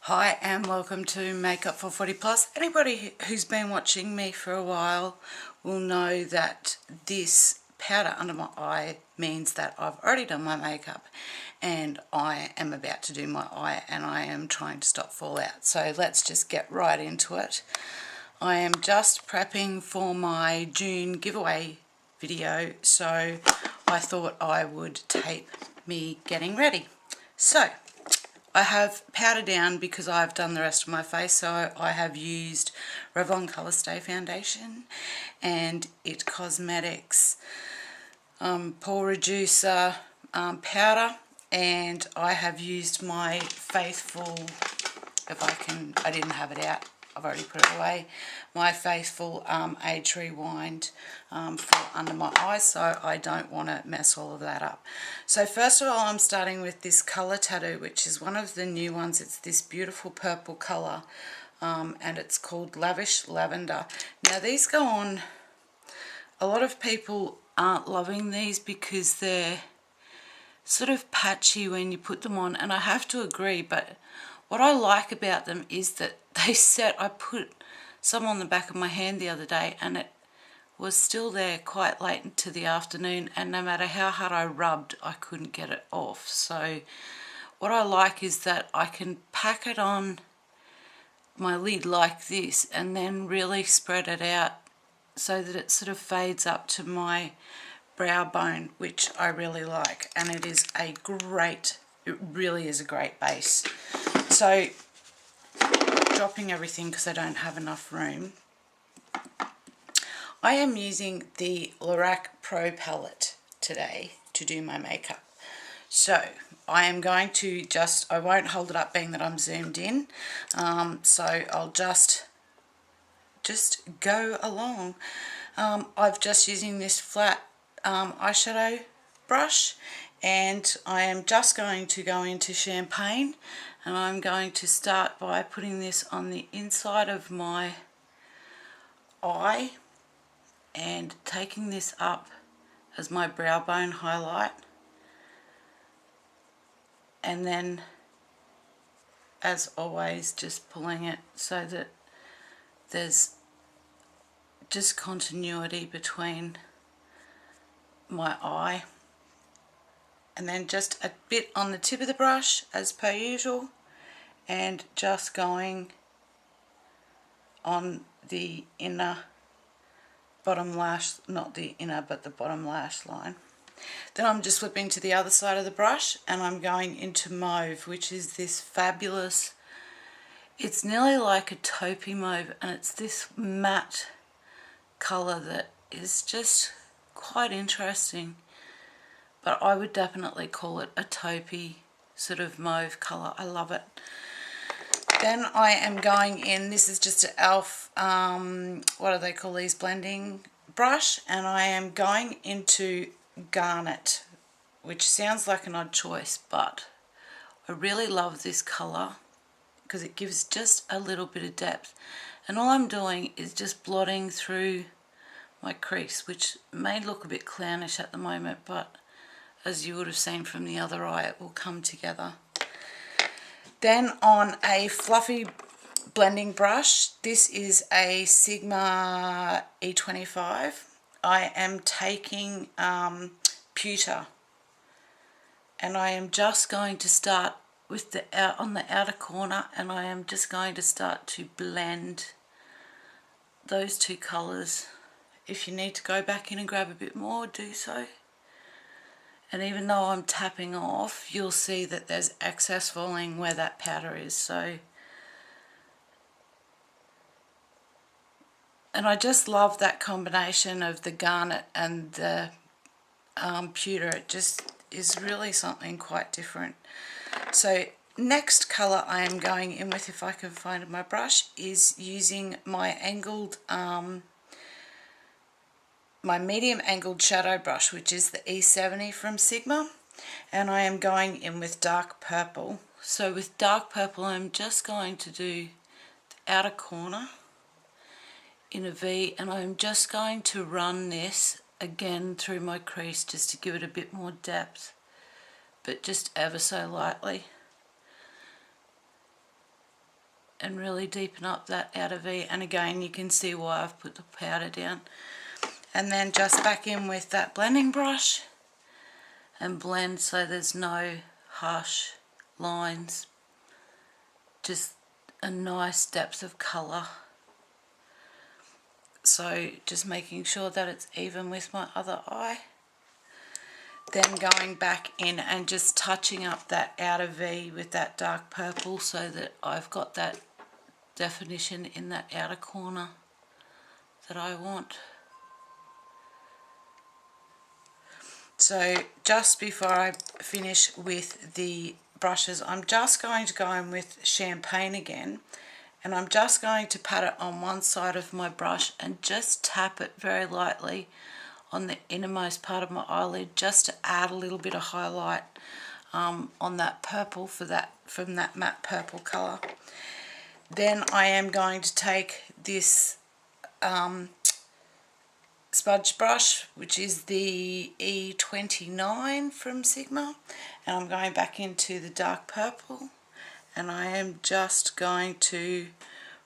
Hi and welcome to Makeup440plus. Anybody who's been watching me for a while will know that this powder under my eye means that I've already done my makeup and I am about to do my eye and I am trying to stop fallout. So let's just get right into it. I am just prepping for my June giveaway video, so I thought I would tape me getting ready. So I have powder down because I've done the rest of my face, so I have used Revlon Colour Stay Foundation and It Cosmetics Pore Reducer powder, and I have used my faithful, I didn't have it out, I've already put it away, my faithful Age Rewind for under my eyes, so I don't want to mess all of that up. So first of all, I'm starting with this colour tattoo, which is one of the new ones. It's this beautiful purple colour, and it's called Lavish Lavender. Now these go on, a lot of people aren't loving these because they're sort of patchy when you put them on, and I have to agree, but what I like about them is that they set, I put some on the back of my hand the other day and it was still there quite late into the afternoon, and no matter how hard I rubbed I couldn't get it off. So what I like is that I can pack it on my lid like this and then really spread it out so that it sort of fades up to my brow bone, which I really like, and it is a great, it really is a great base. So dropping everything because I don't have enough room, I am using the Lorac Pro Palette today to do my makeup. So I am going to I won't hold it up being that I'm zoomed in, so I'll just go along. I've just using this flat eyeshadow brush, and I am just going to go into Champagne, and I'm going to start by putting this on the inside of my eye and taking this up as my brow bone highlight, and then as always just pulling it so that there's just continuity between my eye, and then just a bit on the tip of the brush as per usual, and just going on the inner bottom lash, not the inner but the bottom lash line. Then I'm just flipping to the other side of the brush and I'm going into Mauve, which is this fabulous, it's nearly like a taupey mauve, and it's this matte colour that is just quite interesting, but I would definitely call it a taupey sort of mauve colour. I love it. Then I am going in, this is just an e.l.f. What do they call these, blending brush, and I am going into Garnet, which sounds like an odd choice, but I really love this colour because it gives just a little bit of depth, and all I'm doing is just blotting through my crease, which may look a bit clownish at the moment, but as you would have seen from the other eye, it will come together. Then on a fluffy blending brush, this is a Sigma E25, I am taking Pewter, and I am just going to start with the on the outer corner, and I am just going to start to blend those two colours. If you need to go back in and grab a bit more, do so. And even though I'm tapping off, you'll see that there's excess falling where that powder is. So, and I just love that combination of the Garnet and the Pewter. It just is really something quite different. So next colour I am going in with, if I can find my brush, is using my angled my medium angled shadow brush, which is the E70 from Sigma, and I am going in with dark purple. So with dark purple I'm just going to do the outer corner in a V, and I'm just going to run this again through my crease just to give it a bit more depth, but just ever so lightly. and really deepen up that outer V. And again, you can see why I've put the powder down. And then just back in with that blending brush and blend so there's no harsh lines, just a nice depth of colour. So just making sure that it's even with my other eye. Then going back in and just touching up that outer V with that dark purple so that I've got that definition in that outer corner that I want. So just before I finish with the brushes, I'm just going to go in with champagne again, and I'm just going to pat it on one side of my brush and just tap it very lightly on the innermost part of my eyelid, just to add a little bit of highlight on that purple from that matte purple colour. Then I am going to take this smudge brush, which is the E29 from Sigma, and I'm going back into the dark purple, and I am just going to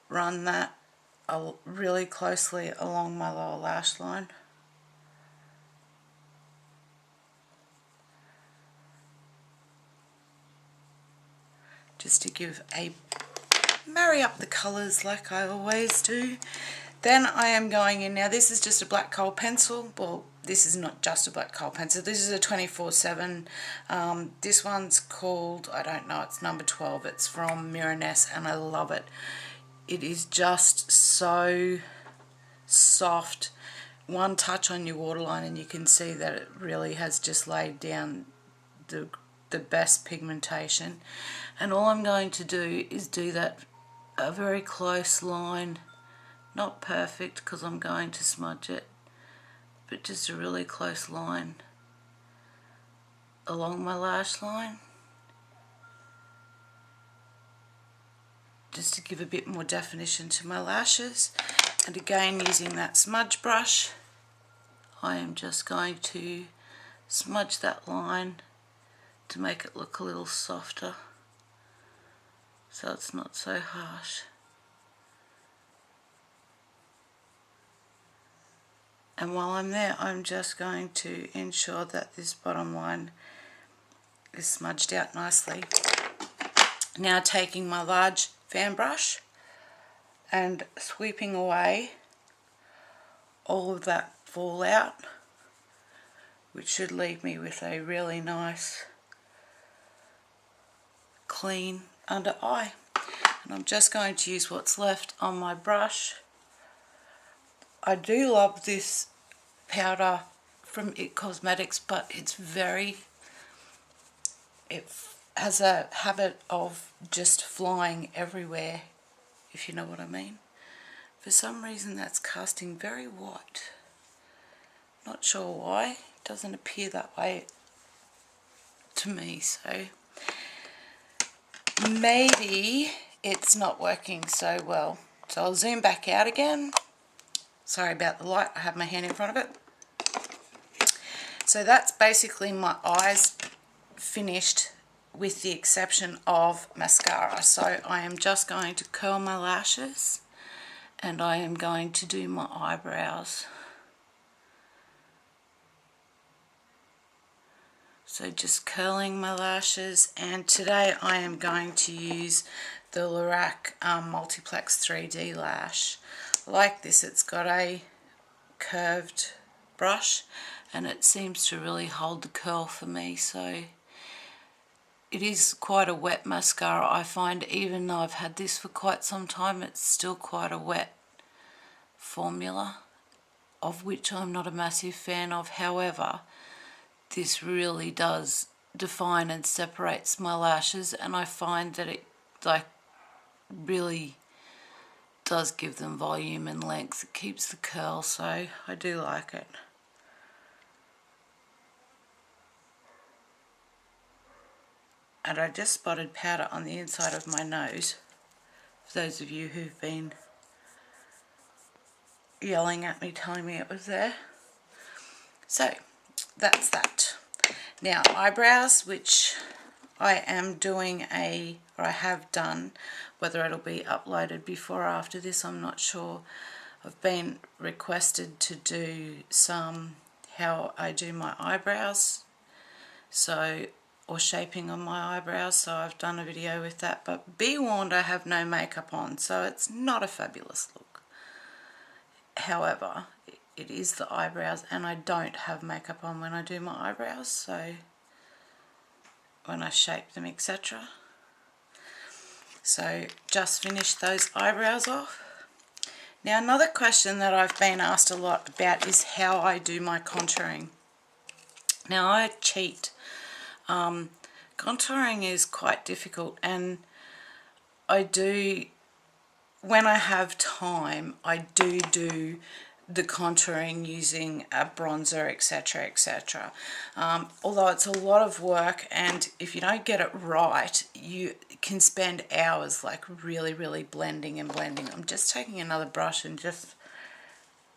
run that really closely along my lower lash line. Just to marry up the colours like I always do. Then I am going in, now this is just a black kohl pencil. Well, this is not just a black kohl pencil, this is a 24/7. This one's called, I don't know, it's number 12. It's from Miraness and I love it. It is just so soft. One touch on your waterline and you can see that it really has just laid down the best pigmentation. And all I'm going to do is do that a very close line. Not perfect because I'm going to smudge it, but just a really close line along my lash line, just to give a bit more definition to my lashes. And again, using that smudge brush, I am just going to smudge that line to make it look a little softer so it's not so harsh. And while I'm there, I'm just going to ensure that this bottom line is smudged out nicely. Now taking my large fan brush and sweeping away all of that fallout, which should leave me with a really nice clean under eye. And I'm just going to use what's left on my brush. I do love this powder from It Cosmetics, but it has a habit of just flying everywhere, if you know what I mean. For some reason that's casting very white. Not sure why. It doesn't appear that way to me, so maybe it's not working so well. So I'll zoom back out again. Sorry about the light, I have my hand in front of it. So that's basically my eyes finished, with the exception of mascara. So I am just going to curl my lashes and I am going to do my eyebrows. So just curling my lashes, and today I am going to use the Lorac Multiplex 3D lash. Like this, it's got a curved brush and it seems to really hold the curl for me. So it is quite a wet mascara. I find even though I've had this for quite some time, it's still quite a wet formula, of which I'm not a massive fan of. However, this really does define and separates my lashes, and I find that it really does give them volume and length. It keeps the curl, so I do like it. And I just spotted powder on the inside of my nose, for those of you who've been yelling at me telling me it was there. So that's that. Now eyebrows, which I am doing I have done Whether it'll be uploaded before or after this, I'm not sure. I've been requested to do some how I do my eyebrows, so, or shaping on my eyebrows, so I've done a video with that. But be warned, I have no makeup on, so it's not a fabulous look. However, it is the eyebrows, and I don't have makeup on when I do my eyebrows, so when I shape them, etc. So just finished those eyebrows off. Now, another question that I've been asked a lot about is how I do my contouring. Now, I cheat. Contouring is quite difficult, and I do, when I have time, I do the contouring using a bronzer, etc, etc. Although it's a lot of work, and if you don't get it right, you can spend hours like really blending and blending. I'm just taking another brush and just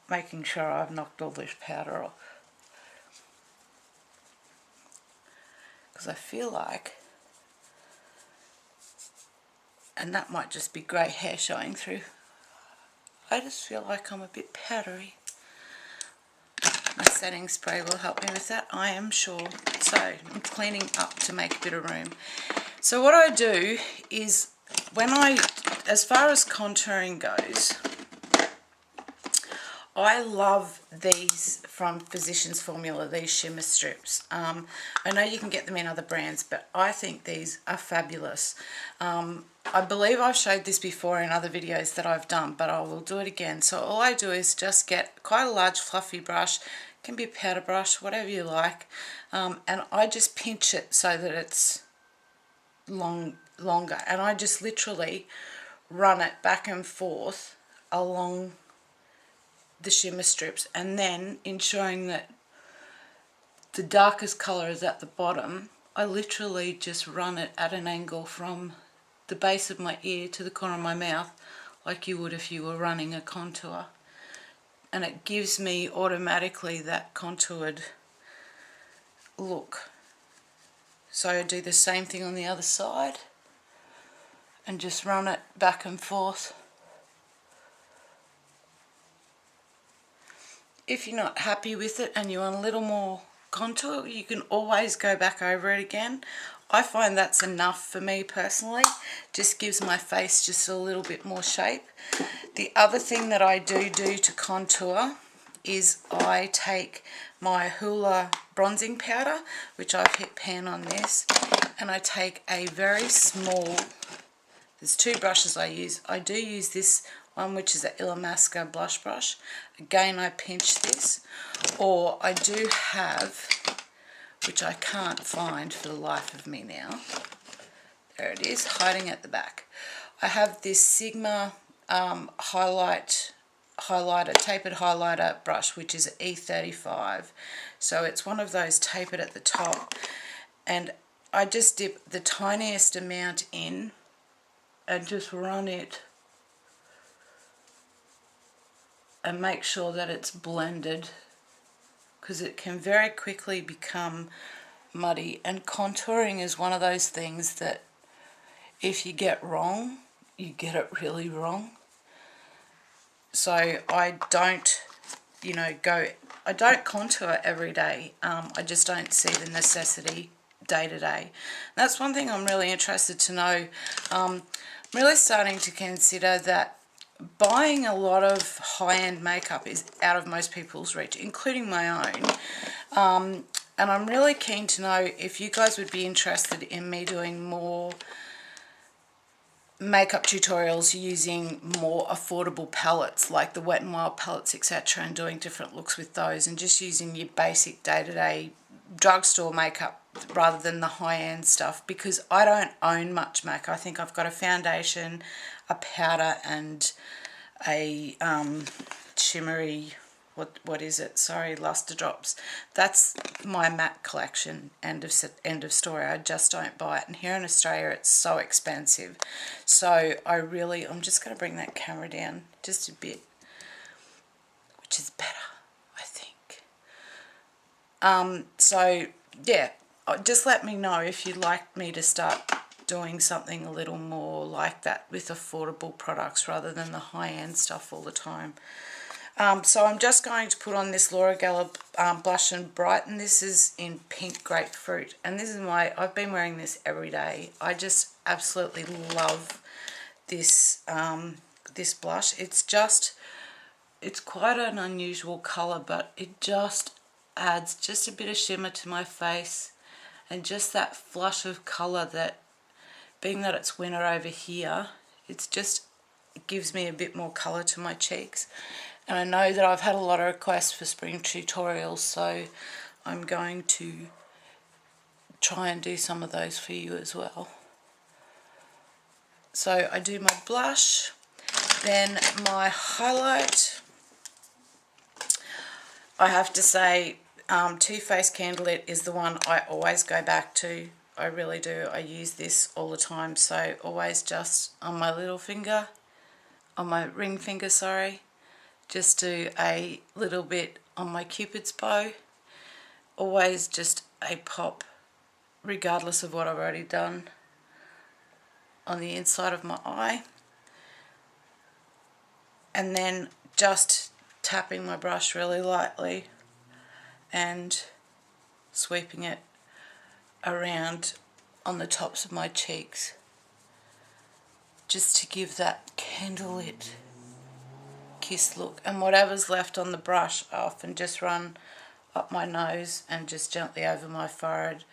making sure I've knocked all this powder off, because I feel like, and that might just be grey hair showing through, I just feel like I'm a bit powdery. My setting spray will help me with that, I am sure. So I'm cleaning up to make a bit of room. So what I do is, as far as contouring goes, I love these from Physicians Formula, these shimmer strips. I know you can get them in other brands, but I think these are fabulous. I believe I've showed this before in other videos that I've done, but I will do it again. So all I do is just get quite a large fluffy brush, it can be a powder brush, whatever you like, and I just pinch it so that it's longer, and I just literally run it back and forth along the shimmer strips, and then ensuring that the darkest colour is at the bottom, I literally just run it at an angle from the base of my ear to the corner of my mouth, like you would if you were running a contour, and it gives me automatically that contoured look. So I do the same thing on the other side and just run it back and forth. If you're not happy with it and you want a little more contour, you can always go back over it again. I find that's enough for me personally. Just gives my face just a little bit more shape. The other thing that I do to contour is I take my Hoola bronzing powder, which I've hit pan on this, and I take a very small, there's two brushes I use. I do use this one, which is an Illamasqua blush brush. Again, I pinch this, or I do have, which I can't find for the life of me now, there it is, hiding at the back. I have this Sigma tapered highlighter brush, which is E35. So it's one of those tapered at the top, and I just dip the tiniest amount in and just run it and make sure that it's blended, because it can very quickly become muddy, and contouring is one of those things that if you get wrong, you get it really wrong. So I don't, I don't contour every day. I just don't see the necessity day to day. That's one thing I'm really interested to know. I'm really starting to consider that buying a lot of high-end makeup is out of most people's reach, including my own. And I'm really keen to know if you guys would be interested in me doing more makeup tutorials using more affordable palettes like the Wet n Wild palettes, etc., and doing different looks with those, and just using your basic day-to-day drugstore makeup rather than the high-end stuff, because I don't own much makeup. I think I've got a foundation, a powder, and a shimmery, what is it? Sorry, Luster Drops. That's my matte collection. End of story. I just don't buy it. And here in Australia, it's so expensive. So I'm just going to bring that camera down just a bit, which is better, I think. So yeah, just let me know if you'd like me to start doing something a little more like that with affordable products rather than the high-end stuff all the time. So I'm just going to put on this Lorac Blush and Brighten. This is in Pink Grapefruit, and this is I've been wearing this every day. I just absolutely love this this blush. It's quite an unusual colour, but it just adds just a bit of shimmer to my face, and just that flush of colour that, being that it's winter over here, it gives me a bit more colour to my cheeks. And I know that I've had a lot of requests for spring tutorials, so I'm going to try and do some of those for you as well. So I do my blush, then my highlight. I have to say, Too Faced Candlelit is the one I always go back to. I really do. I use this all the time, so always just on my little finger, on my ring finger, sorry. Just do a little bit on my Cupid's bow. Always just a pop, regardless of what I've already done, on the inside of my eye. And then just tapping my brush really lightly and sweeping it around on the tops of my cheeks, just to give that candlelit kiss look. And whatever's left on the brush, I often just run up my nose and just gently over my forehead,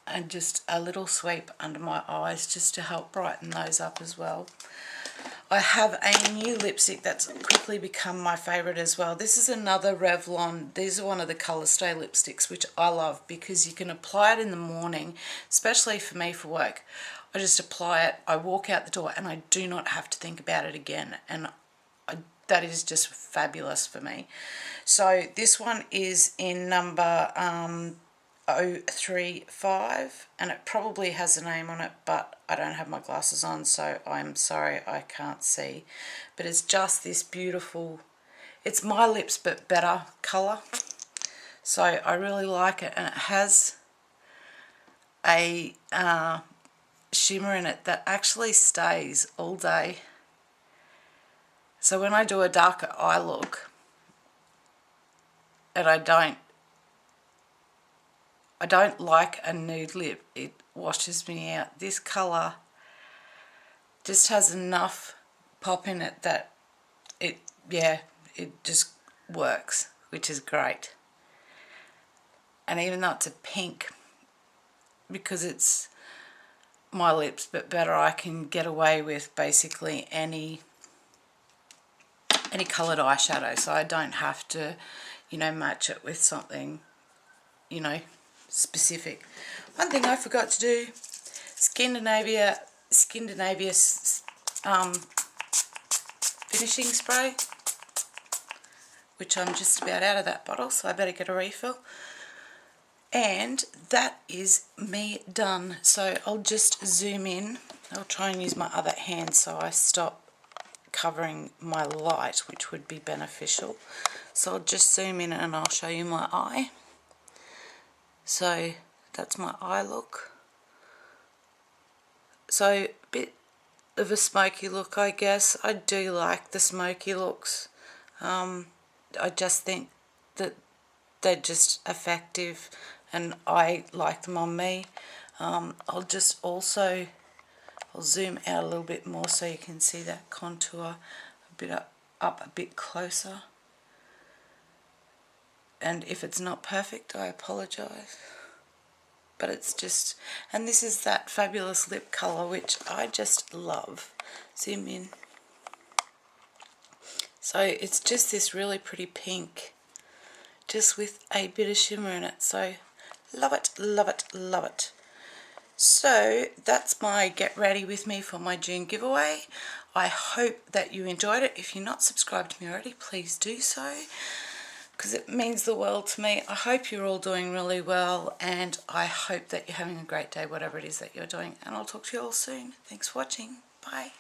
and just a little sweep under my eyes just to help brighten those up as well. I have a new lipstick that's quickly become my favourite as well. This is another Revlon. These are one of the Colour Stay lipsticks, which I love because you can apply it in the morning, especially for me for work. I just apply it, I walk out the door, and I do not have to think about it again, and that is just fabulous for me. So this one is in number 035, and it probably has a name on it, but I don't have my glasses on, so I'm sorry I can't see. But it's just this beautiful, it's My Lips but better colour. So I really like it, and it has a shimmer in it that actually stays all day. So when I do a darker eye look, and I don't like a nude lip, it washes me out. This colour just has enough pop in it that it just works, which is great. And even though it's a pink, because it's My Lips but better, I can get away with basically any coloured eyeshadow, so I don't have to, match it with something, specific. One thing I forgot to do, Scandinavia finishing spray, which I'm just about out of that bottle, so I better get a refill. And that is me done. So I'll just zoom in. I'll try and use my other hand so I stop covering my light, which would be beneficial. So I'll just zoom in and I'll show you my eye. So that's my eye look. So a bit of a smoky look, I guess. I do like the smoky looks. I just think that they're just effective and I like them on me. I'll zoom out a little bit more so you can see that contour a bit up a bit closer. And if it's not perfect, I apologise. But it's just, and this is that fabulous lip colour, which I just love. Zoom in. So it's just this really pretty pink, just with a bit of shimmer in it. So love it, love it, love it. So that's my get ready with me for my June giveaway. I hope that you enjoyed it. If you're not subscribed to me already, please do so, because it means the world to me. I hope you're all doing really well, and I hope that you're having a great day, whatever it is that you're doing. And I'll talk to you all soon. Thanks for watching. Bye.